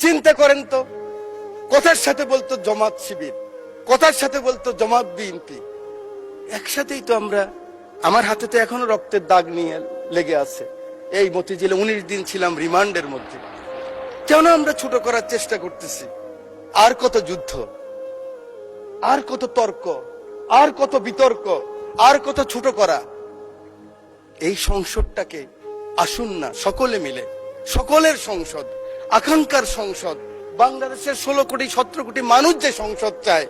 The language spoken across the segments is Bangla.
চিন্তা করেন তো, কথার সাথে বলতো জামাত শিবির, কথার সাথে বলতো জামাত বিএনপি, একসাথেই তো আমরা। আমার হাতে তো এখনো রক্তের দাগ নিয়ে লেগে আছে। এই মতিঝিলে 19 দিন ছিলাম রিমান্ডের মধ্যে। কেন আমরা ছোট করার চেষ্টা করতেছি? আর কত যুদ্ধ, আর কত তর্ক, আর কত বিতর্ক, আর কত ছোট করা। এই সংসদটাকে আসুন না সকলে মিলে, সকলের সংসদ, আকাঙ্ক্ষার সংসদ, বাংলাদেশের 16 কোটি 17 কোটি মানুষ যে সংসদ চায়।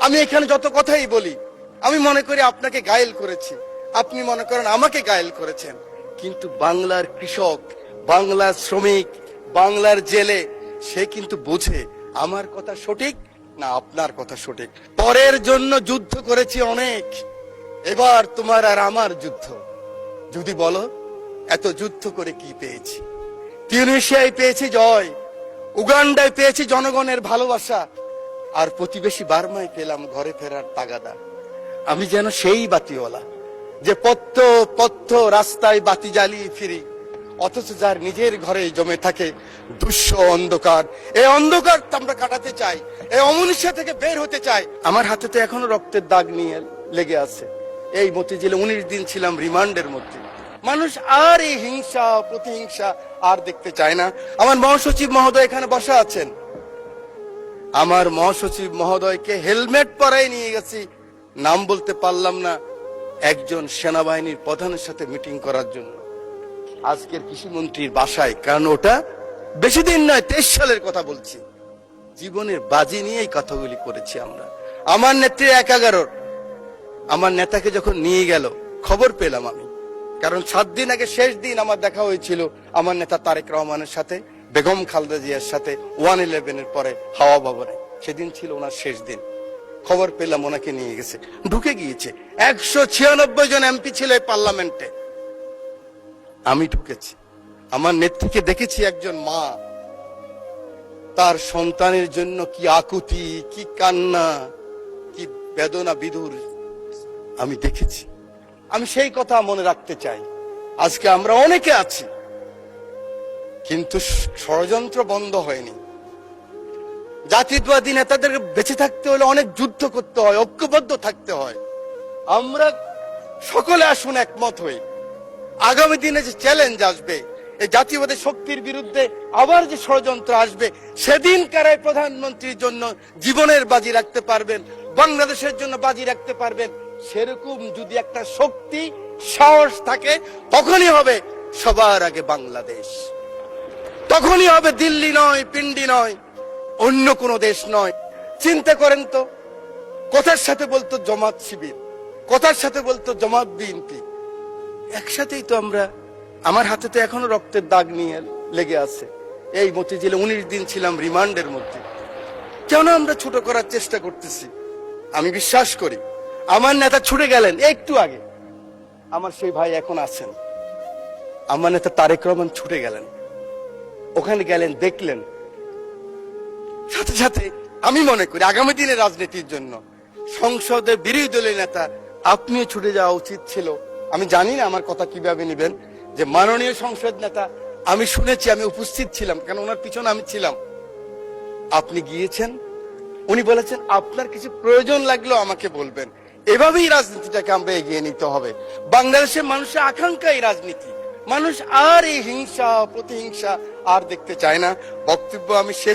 আমি এখানে যত কথাই বলি, আমি মনে করি আপনাকে ঘায়েল করেছি, আপনি মনে করেন আমাকে ঘায়েল করেছেন, কিন্তু বাংলার কৃষক, বাংলার শ্রমিক, বাংলার জেলে সে কিন্তু বোঝে আমার কথা সঠিক না আপনার কথা সঠিক। পরের জন্য যুদ্ধ করেছি অনেক, এবার তোমার আর আমার যুদ্ধ। যদি বলো এত যুদ্ধ করে কি পেয়েছি? তিউনিসিয়ায় পেয়েছি জয়, উগান্ডায় পেয়েছি জনগণের ভালোবাসা, আর প্রতিবেশী বার্মায় পেলাম ঘরে ফেরার তাগাদা। আমি যেন সেই বাতিওয়ালা যে পথ্য পথ্য রাস্তায় বাতি জ্বালিয়ে ফিরি, অথচ যার নিজের ঘরে জমে থাকে দুঃস্ব অন্ধকার। এই অন্ধকার আমরা কাটাতে চাই, এই অমনুষ্য থেকে বের হতে চাই। আমার হাতে তো এখনো রক্তের দাগ নিয়ে লেগে আছে। এই মতিঝিলে 19 দিন ছিলাম রিমান্ডের মধ্যে। মানুষ আর এই হিংসা প্রতিহিংসা আর দেখতে চায় না। আমার মহাসচিব মহোদয় এখানে বসা আছেন, আমার মহাসচিব মহোদয়কে হেলমেট পরাই নিয়ে গেছি, নাম বলতে পারলাম না, একজন সেনাবাহিনীর প্রধানের সাথে মিটিং করার জন্য আজকের কৃষিমন্ত্রীর বাসায়। কারণ ওটা বেশি দিন নয়, 23 সালের কথা বলছি। জীবনের বাজি নিয়েই কথাগুলি করেছি আমরা। আমার নেত্রী 1/11, আমার নেতাকে যখন নিয়ে গেল খবর পেলাম আমি, কারণ 7 দিন আগে শেষ দিন আমার দেখা হয়েছিল আমার নেতা তারেক রহমানের সাথে, বেগম খালেদা জিয়ার সাথে 1/11-এর পরে হাওয়া ভবনে। সেদিন ছিল ওনার শেষ দিন। খবর পেলাম ওনাকে নিয়ে গেছে, ঢুকে গিয়েছে। 196 জন এমপি ছিল এই পার্লামেন্টে, আমি ঢুকেছি। আমার নেত্রীকে দেখেছি, একজন মা, তার সন্তানের জন্য কি আকুতি, কি কান্না, কি বেদনা বিধুর আমি দেখেছি। আমি সেই কথা মনে রাখতে চাই। আজকে আমরা অনেকে আছি, কিন্তু ষড়যন্ত্র বন্ধ হয়নি। জাতীয়তাবাদী নেতাদের বেঁচে থাকতে হলে অনেক যুদ্ধ করতে হয়, ঐক্যবদ্ধ থাকতে হয়। আমরা সকলে আসুন একমত হই। আগামী দিনে যে চ্যালেঞ্জ আসবে, এই জাতীয়বাদী শক্তির বিরুদ্ধে আবার যে ষড়যন্ত্র আসবে, সেদিন কারাই প্রধানমন্ত্রীর জন্য জীবনের বাজি রাখতে পারবেন, বাংলাদেশের জন্য বাজি রাখতে পারবেন, সেরকম যদি একটা শক্তি সাহস থাকে, তখনই হবে সবার আগে বাংলাদেশ। তখনই হবে দিল্লি নয়, পিন্ডি নয়, অন্য কোন দেশ নয়। চিন্তা করেন তো, কথার সাথে বলতো জামাত শিবির, কথার সাথে বলতো জামাত বিএনপি, একসাথেই তো আমরা। আমার হাতে তো এখনো রক্তের দাগ নিয়ে লেগে আছে। এই মতিঝিলে 19 দিন ছিলাম রিমান্ডের মধ্যে। কেন আমরা ছোট করার চেষ্টা করতেছি? আমি বিশ্বাস করি আমার নেতা ছুটে গেলেন একটু আগে, আমার সেই ভাই এখন আছেন। আমার নেতা তারেক রহমান ছুটে গেলেন, ওখানে গেলেন, দেখলেন। সাথে সাথে আমি মনে করি আগামী দিনের রাজনীতির জন্য সংসদের বিরোধী দলের নেতা আপনিও ছুটে যাওয়া উচিত ছিল। আমি জানি না আমার কথা কিভাবে নেবেন, যে মাননীয় সংসদ নেতা, আমি শুনেছি, আমি উপস্থিত ছিলাম, কারণ ওনার পিছনে আমি ছিলাম। আপনি গিয়েছেন, উনি বলেছেন আপনার কিছু প্রয়োজন লাগলেও আমাকে বলবেন। এভাবেই রাজনীতিটাকে আমরা এগিয়ে নিতে হবে। বাংলাদেশের মানুষের আকাঙ্ক্ষা এই রাজনীতি। মানুষ আর এই হিংসা প্রতিহিংসা আর দেখতে চায় না। বক্তব্য আমি শেষ